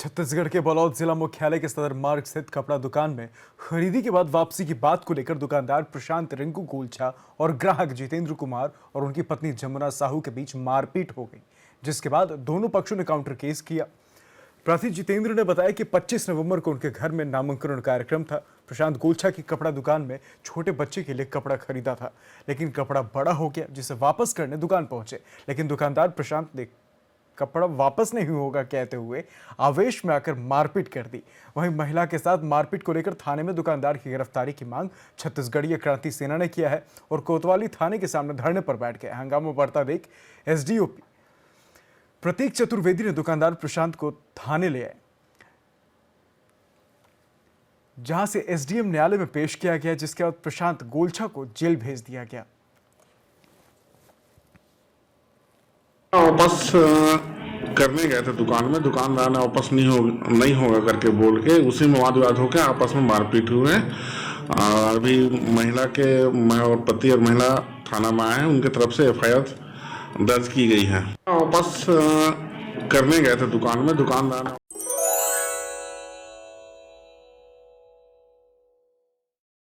छत्तीसगढ़ के बलौद जिला मुख्यालय के सदर मार्ग स्थित कपड़ा दुकान में खरीदी के बाद वापसी की बात को लेकर दुकानदार प्रशांत रिंकू गोलछा और ग्राहक जितेंद्र कुमार और उनकी पत्नी जमुना साहू के बीच मारपीट हो गई, जिसके बाद दोनों पक्षों ने काउंटर केस किया। प्रार्थी जितेंद्र ने बताया कि 25 नवंबर को उनके घर में नामांकन कार्यक्रम था। प्रशांत गोलछा की कपड़ा दुकान में छोटे बच्चे के लिए कपड़ा खरीदा था, लेकिन कपड़ा बड़ा हो गया, जिसे वापस करने दुकान पहुंचे, लेकिन दुकानदार प्रशांत ने कपड़ा वापस नहीं होगा कहते हुए आवेश में आकर मारपीट कर दी। वहीं महिला के साथ मारपीट को लेकर थाने में दुकानदार की गिरफ्तारी की मांग छत्तीसगढ़ीय क्रांति सेना ने किया है और कोतवाली थाने के सामने धरने पर बैठ गए। हंगामा बढ़ता देख एसडीओपी प्रतीक चतुर्वेदी ने दुकानदार प्रशांत को थाने ले आए, जहां से एसडीएम न्यायालय में पेश किया गया, जिसके बाद प्रशांत गोलछा को जेल भेज दिया गया। वापस करने गए थे दुकान में, दुकानदार ने वापस नहीं होगा करके बोल के उसी में वाद विवाद होकर आपस में मारपीट हुए। और अभी महिला के और पति और महिला थाना में आए हैं, उनके तरफ से एफआईआर दर्ज की गई है। वापस करने गए थे दुकान में, दुकानदार ने